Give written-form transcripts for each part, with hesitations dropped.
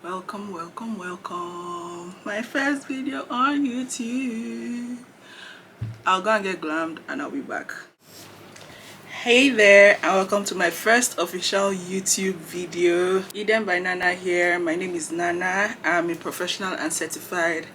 Welcome. My first video on YouTube. I'll go and get glammed and I'll be back. Hey there, and welcome to my first official YouTube video. Eden by Nana here. My name is Nana. I'm a professional and certified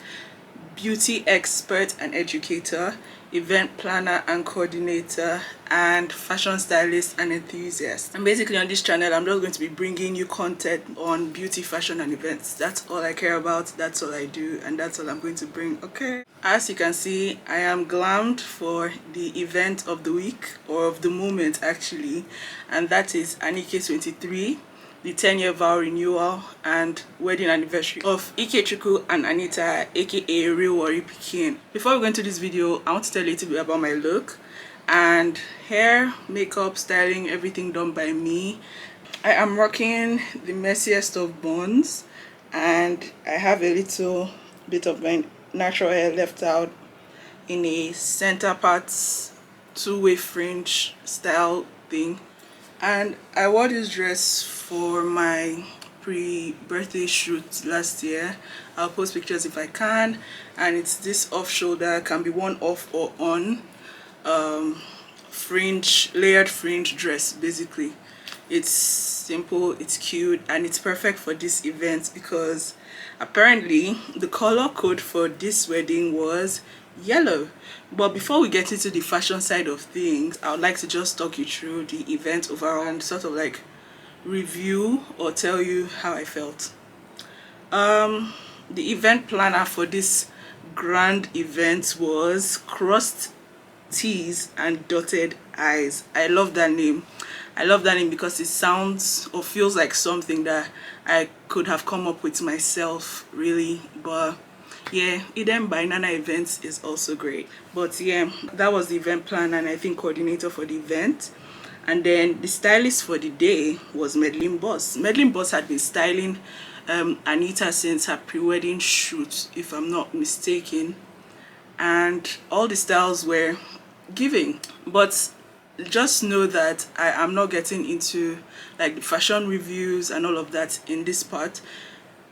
beauty expert and educator, event planner and coordinator, and fashion stylist and enthusiast. And basically on this channel I'm just going to be bringing you content on beauty, fashion and events. That's all I care about, that's all I do, and that's all I'm going to bring. Okay, as you can see, I am glammed for the event of the week, or of the moment actually, and that is Anike 23, the 10-year vow renewal and wedding anniversary of Ikechukwu and Anita, aka Realwarripikin. Before we go into this video, I want to tell you a little bit about my look and hair, makeup, styling, everything done by me. I am rocking the messiest of buns, and I have a little bit of my natural hair left out in a center part two-way fringe style thing. And I wore this dress for my pre-birthday shoot last year. I'll post pictures if I can, and it's this off shoulder, can be worn off or on, fringe, layered fringe dress. Basically it's simple, it's cute, and it's perfect for this event because apparently the color code for this wedding was yellow. But before we get into the fashion side of things, I would like to just talk you through the event overall and sort of like review or tell you how I felt. The event planner for this grand event was crossed T's and dotted I's. I love that name. I love that name because it sounds or feels like something that I could have come up with myself, really. But yeah, Eden by Nana events is also great. But yeah, that was the event planner and I think coordinator for the event. And then the stylist for the day was Medlin Boss. Medlin Boss had been styling Anita since her pre-wedding shoot, if I'm not mistaken, and all the styles were giving. But just know that I am not getting into like the fashion reviews and all of that in this part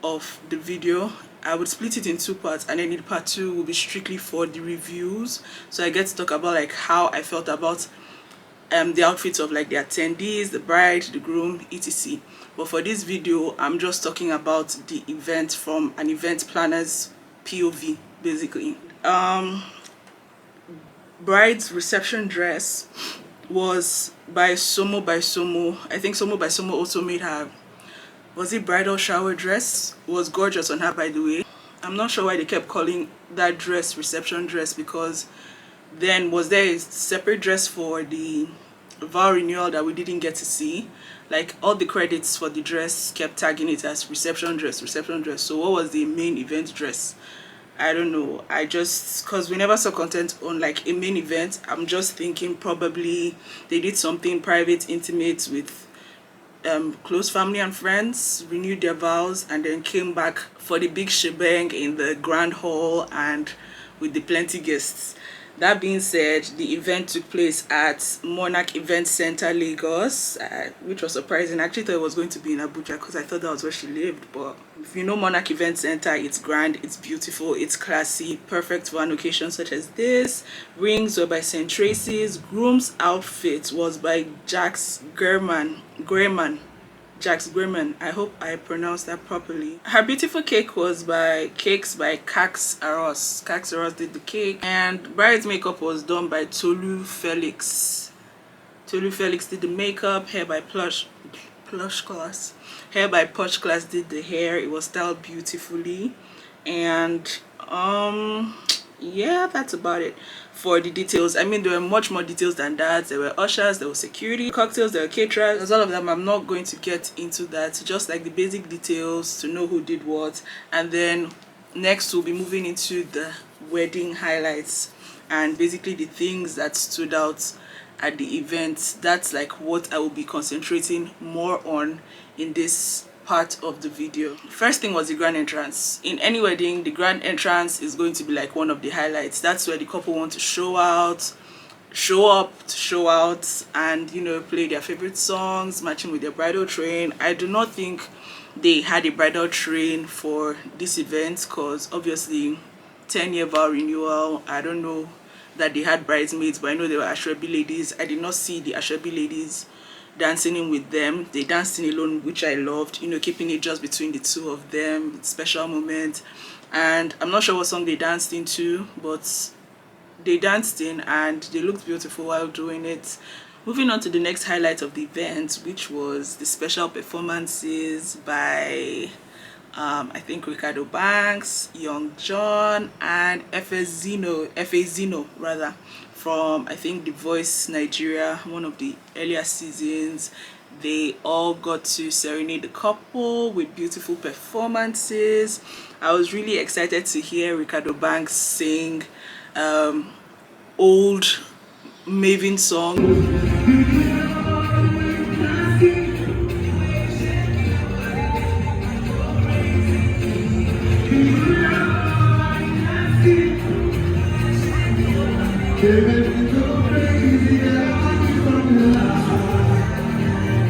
of the video. I would split it in two parts, and then in part two will be strictly for the reviews, so I get to talk about like how I felt about the outfits of like the attendees, the bride, the groom, etc. But for this video I'm just talking about the event from an event planner's POV, basically. Bride's reception dress was by Somo by Somo. I think Somo by Somo also made her, was it bridal shower dress? It was gorgeous on her, by the way. I'm not sure why they kept calling that dress reception dress, because then was there a separate dress for the vow renewal that we didn't get to see? Like all the credits for the dress kept tagging it as reception dress, reception dress. So what was the main event dress? I don't know. I just, because we never saw content on like a main event, I'm just thinking probably they did something private, intimate with close family and friends, renewed their vows, and then came back for the big shebang in the grand hall and with the plenty guests. That being said, the event took place at Monarch Event Center, Lagos, which was surprising. I actually thought it was going to be in Abuja because I thought that was where she lived. But if you know Monarch Event Center, it's grand, it's beautiful, it's classy, perfect for an occasion such as this. Rings were by St. Tracy's. Groom's outfit was by Jax Grayman. Jax Grayman. I hope I pronounced that properly. Her beautiful cake was by Cakes by Cax Aros. Cax Aros did the cake, and bride's makeup was done by Tolu Felix. Tolu Felix did the makeup. Hair by Plush Class. Hair by Posh Class did the hair. It was styled beautifully, and yeah, that's about it for the details. I mean, there were much more details than that. There were ushers, there was security, cocktails, there were caterers. There's all of them. I'm not going to get into that. Just like the basic details to know who did what. And then next we'll be moving into the wedding highlights and basically the things that stood out at the event. That's like what I will be concentrating more on in this part of the video. First thing was the grand entrance. In any wedding, the grand entrance is going to be like one of the highlights. That's where the couple want to show out, show out, and you know, play their favorite songs matching with their bridal train. I do not think they had a bridal train for this event, because obviously 10-year vow renewal. I don't know that they had bridesmaids, but I know they were Ashwebi ladies. I did not see the Ashwebi ladies dancing in with them. They danced in alone, which I loved, you know, keeping it just between the two of them. Special moment. And I'm not sure what song they danced into, but they danced in and they looked beautiful while doing it. Moving on to the next highlight of the event, which was the special performances by I think Ricardo Banks, Young John, and Efezino rather, from I think The Voice Nigeria, one of the earlier seasons. They all got to serenade the couple with beautiful performances. I was really excited to hear Ricardo Banks sing old Maven song.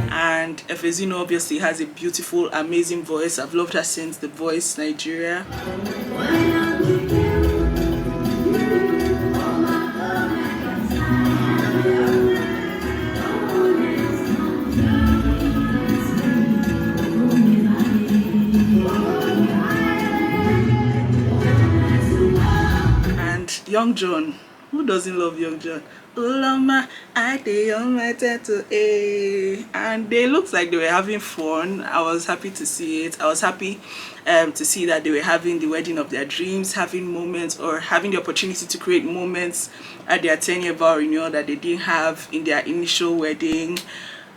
And Efezino obviously has a beautiful, amazing voice. I've loved her since The Voice Nigeria. And Young John. Who doesn't love Young John? Ulama, I dey on my tattoo, and they looked like they were having fun. I was happy to see it. I was happy to see that they were having the wedding of their dreams, having moments or having the opportunity to create moments at their 10-year vow renewal that they didn't have in their initial wedding.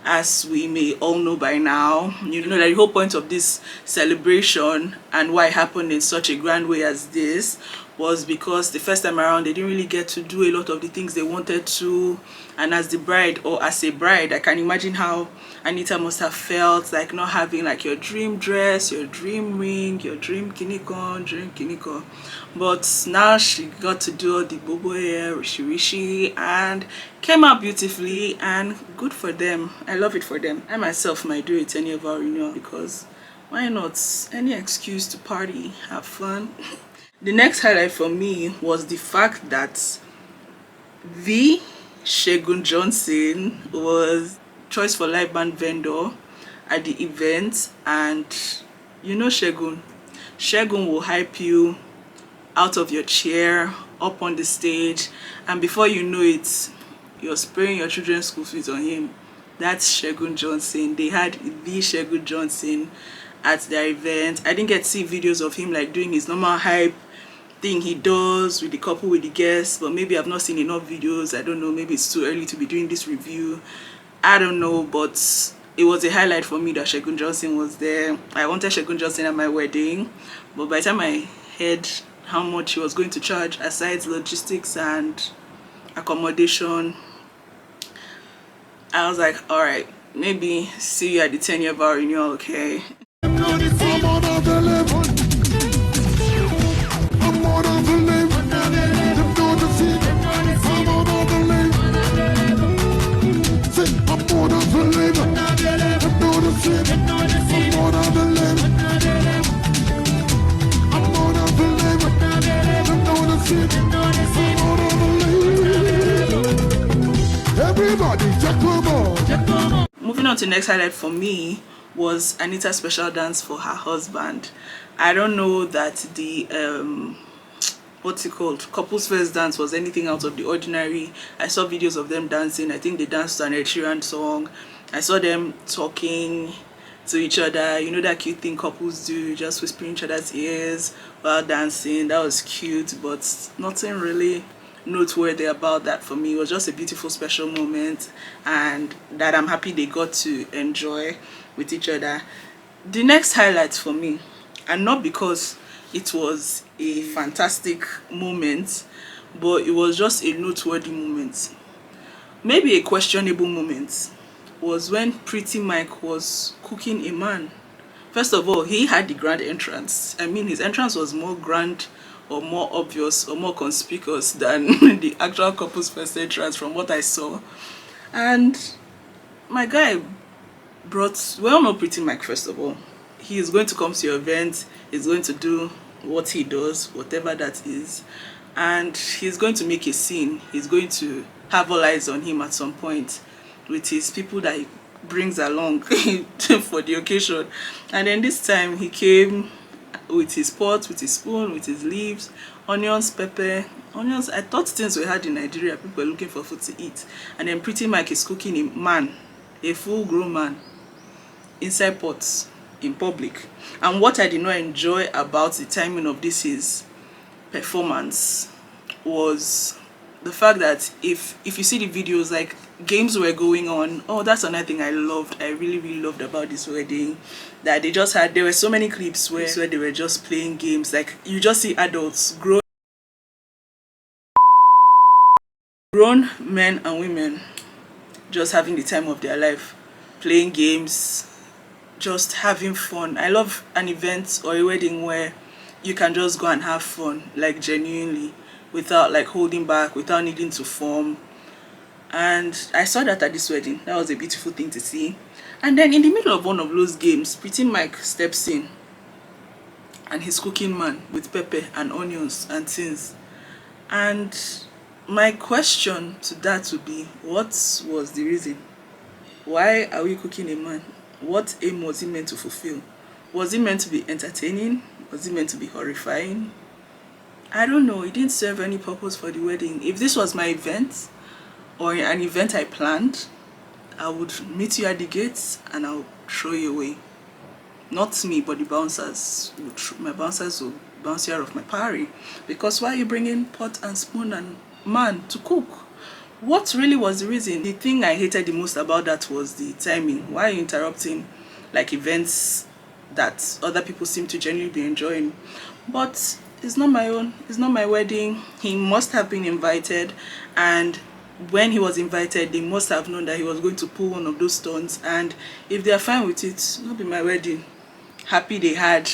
As we may all know by now, you know that the whole point of this celebration and why it happened in such a grand way as this was because the first time around they didn't really get to do a lot of the things they wanted to. And as the bride, or as a bride, I can imagine how Anita must have felt, like not having like your dream dress, your dream ring, your dream kiniko. But now she got to do all the bobo hair, rishi, and came out beautifully, and good for them. I love it for them. I myself might do a 10-year vow renewal, because why not? Any excuse to party, have fun. The next highlight for me was the fact that the Segun Johnson was choice for live band vendor at the event. And you know Segun will hype you out of your chair up on the stage, and before you know it, you're spraying your children's school fees on him. That's Segun Johnson. They had the Segun Johnson at their event. I didn't get to see videos of him like doing his normal hype thing he does with the couple, with the guests, but maybe I've not seen enough videos. I don't know, maybe it's too early to be doing this review. I don't know, but it was a highlight for me that Segun Johnson was there. I wanted Segun Johnson at my wedding, but by the time I heard how much he was going to charge aside logistics and accommodation, I was like, all right, maybe see you at the 10-year vow renewal, okay? Moving on to the next highlight for me was Anita's special dance for her husband. I don't know that the what's it called, couple's first dance was anything out of the ordinary. I saw videos of them dancing. I think they danced to an Ed Sheeran song. I saw them talking to each other, you know, that cute thing couples do, just whispering each other's ears while dancing. That was cute, but nothing really noteworthy about that for me. It was just a beautiful, special moment, and that I'm happy they got to enjoy with each other. The next highlight for me, and not because it was a fantastic moment, but it was just a noteworthy moment, maybe a questionable moment, was when Pretty Mike was cooking a man. First of all, he had the grand entrance. I mean, his entrance was more grand or more obvious or more conspicuous than the actual couple's first entrance from what I saw. And my guy brought, well, not Pretty Mike first of all. he is going to come to your event, he's going to do what he does, whatever that is, and he's going to make a scene. He's going to have all eyes on him at some point with his people that he brings along for the occasion. And then this time he came with his pot, with his spoon, with his leaves, onions, pepper. Onions, I thought things were hard in Nigeria. People were looking for food to eat. And then Pretty Mike is cooking a man, a full-grown man, inside pots in public. And what I did not enjoy about the timing of this his performance was the fact that if you see the videos, like games were going on. Oh, that's another thing I loved. I really loved about this wedding, that they just had, there were so many clips where they were just playing games. Like you just see adults, grown men and women just having the time of their life, playing games, just having fun. I love an event or a wedding where you can just go and have fun, like genuinely, without like holding back, without needing to form. And I saw that at this wedding. That was a beautiful thing to see. And then in the middle of one of those games, Pretty Mike steps in and he's cooking man with pepper and onions and things. And my question to that would be, what was the reason? Why are we cooking a man? What aim was he meant to fulfill? Was it meant to be entertaining? Was it meant to be horrifying? I don't know. It didn't serve any purpose for the wedding. If this was my event or an event I planned, I would meet you at the gates and I'll throw you away. Not me, but the bouncers. My bouncers will bounce you out of my party. Because why are you bringing pot and spoon and man to cook? What really was the reason? The thing I hated the most about that was the timing. Why are you interrupting like events that other people seem to genuinely be enjoying? But it's not my own. It's not my wedding. He must have been invited, and when he was invited, they must have known that he was going to pull one of those stunts. And if they are fine with it, it'll be my wedding. Happy they had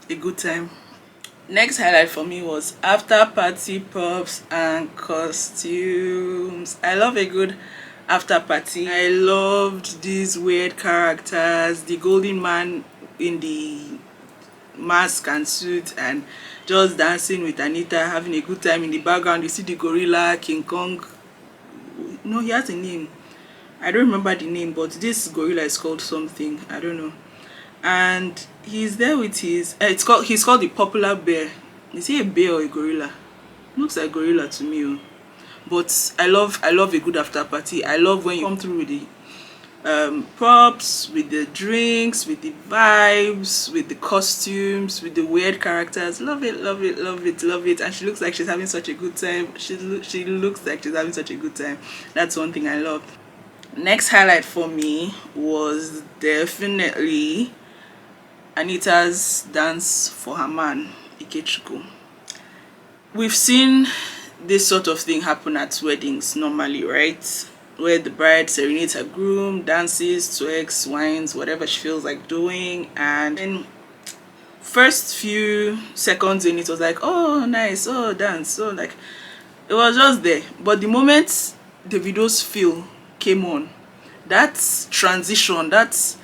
a good time. Next highlight for me was after party props and costumes. I love a good after party. I loved these weird characters, the golden man in the mask and suit and just dancing with Anita, having a good time. In the background you see the gorilla, King Kong. No, he has a name. I don't remember the name, but this gorilla is called something. I don't know. And he's there with his he's called the popular bear. Is he a bear or a gorilla? Looks like gorilla to me. Oh. But I love a good after party. I love when you come through with the props, with the drinks, with the vibes, with the costumes, with the weird characters. Love it. And she looks like she's having such a good time. She looks like she's having such a good time. That's one thing I love. Next highlight for me was definitely Anita's dance for her man, Ikechukwu. We've seen this sort of thing happen at weddings normally, right? Where the bride serenades her groom, dances, twerks, whines, whatever she feels like doing. And in first few seconds in, it was like, oh, nice, oh, dance. So like, it was just there. But the moment the video's feel came on, that transition, that's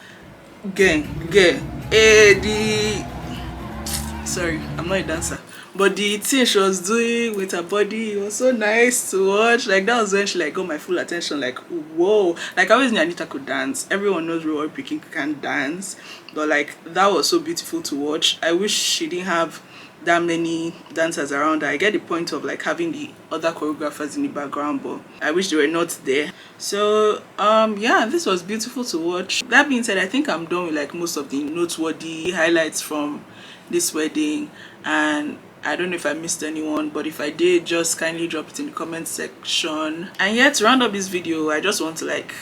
sorry, I'm not a dancer, but the thing she was doing with her body, it was so nice to watch. Like that was when she like got my full attention. Like whoa, like I always knew Anita could dance. Everyone knows Realwarripikin can dance, but like that was so beautiful to watch. I wish she didn't have that many dancers around her. I get the point of like having the other choreographers in the background, but I wish they were not there. So yeah, this was beautiful to watch. That being said, I think I'm done with like most of the noteworthy highlights from this wedding, and I don't know if I missed anyone, but if I did, just kindly drop it in the comment section. And yeah, to round up this video, I just want to like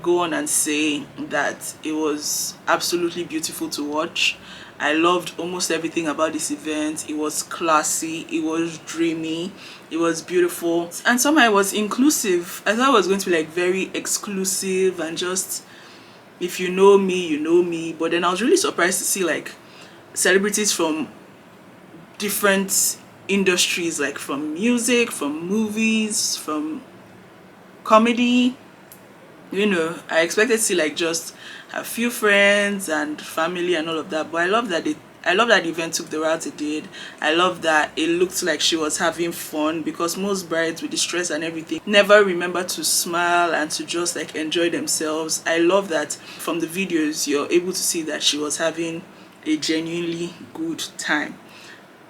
go on and say that it was absolutely beautiful to watch. I loved almost everything about this event. It was classy, it was dreamy, it was beautiful, and somehow it was inclusive. I thought it was going to be like very exclusive and just, if you know me, you know me. But then I was really surprised to see like celebrities from different industries, like from music, from movies, from comedy, You know, I expected to see like just a few friends and family and all of that, but I love that the event took the route it did. I love that it looked like she was having fun, because most brides with the stress and everything never remember to smile and to just like enjoy themselves. I love that from the videos you're able to see that she was having a genuinely good time,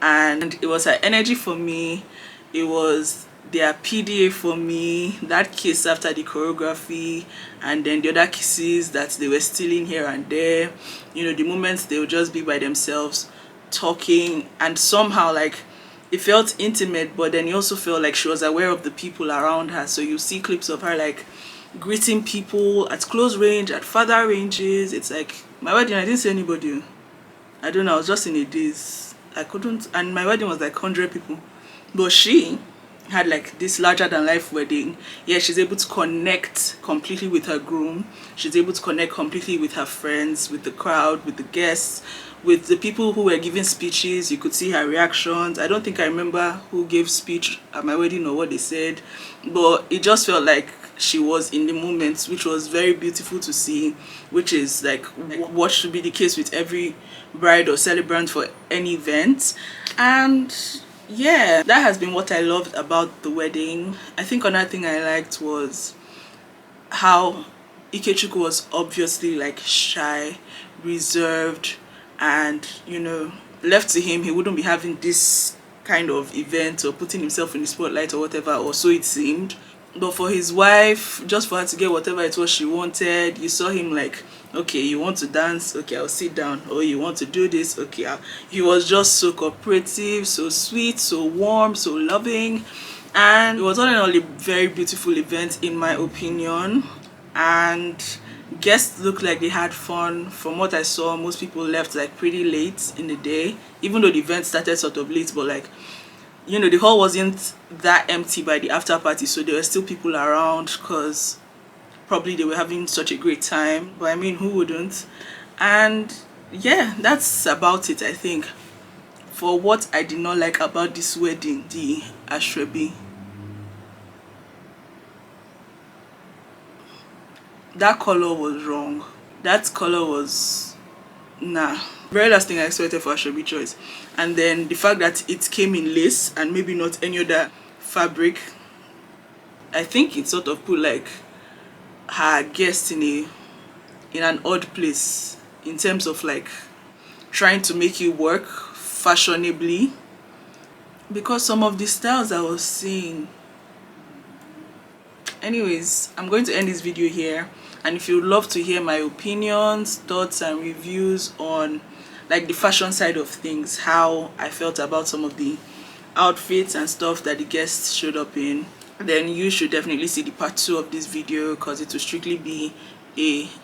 and it was her energy for me. It was their PDA for me, that kiss after the choreography, and then the other kisses that they were stealing here and there. You know, the moments they would just be by themselves talking, and somehow like it felt intimate, but then it also felt like she was aware of the people around her. So you see clips of her like greeting people at close range, at farther ranges. It's like, my wedding, I didn't see anybody. I don't know, I was just in a daze. I couldn't, and my wedding was like 100 people, but she had like this larger than life wedding. Yeah, she's able to connect completely with her groom. She's able to connect completely with her friends, with the crowd, with the guests, with the people who were giving speeches. You could see her reactions. I don't think I remember who gave speech at my wedding or what they said, but it just felt like she was in the moment, which was very beautiful to see, which is like what should be the case with every bride or celebrant for any event. And yeah, that has been what I loved about the wedding. I think another thing I liked was how Ikechukwu was obviously like shy, reserved, and you know, left to him, he wouldn't be having this kind of event or putting himself in the spotlight or whatever, or so it seemed. But for his wife, just for her to get whatever it was she wanted, you saw him like, okay, you want to dance, okay, I'll sit down. Or you want to do this, okay. He was just so cooperative, so sweet, so warm, so loving, and it was all in all a very beautiful event in my opinion. And guests looked like they had fun. From what I saw, most people left like pretty late in the day, even though the event started sort of late, but like, you know, the hall wasn't that empty by the after party, so there were still people around, because probably they were having such a great time. But I mean, who wouldn't? And yeah, that's about it, I think, for what I did not like about this wedding. The Ashrebi, that color was wrong. That color was nah. Very last thing I expected for Ashrebi choice. And then the fact that it came in lace and maybe not any other fabric, I think it sort of put like her guest in an odd place in terms of like trying to make it work fashionably, because some of the styles I was seeing. Anyways, I'm going to end this video here, and if you'd love to hear my opinions, thoughts and reviews on like the fashion side of things, how I felt about some of the outfits and stuff that the guests showed up in, then you should definitely see the part 2 of this video, because it will strictly be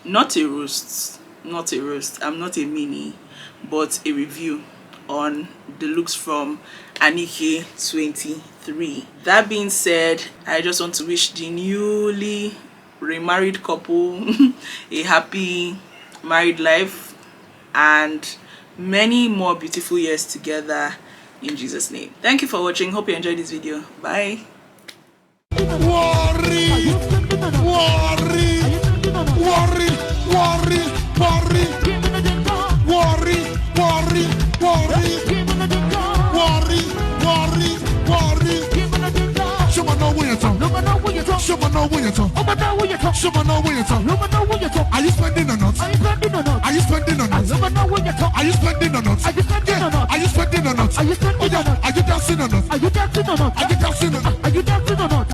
not a roast. I'm not a mini, but a review on the looks from Anike 23. That being said, I just want to wish the newly remarried couple a happy married life and many more beautiful years together in Jesus' name. Thank you for watching. Hope you enjoyed this video. Bye. Worry, worry, worry, worry, worry, worry, worry, worry, worry, worry, worry. Someone know where you're from. Someone know where you're from. Someone know where you're from. Someone know where you're from. Are you spending or not? Are you spending or not? Are you spending or not? Someone know where you're from. Are you spending or not? Are you spending or not? Are you spending or not? Are you spending or not? Are you dancing or not? Are you dancing or not? Are you dancing or not? Are you dancing or not?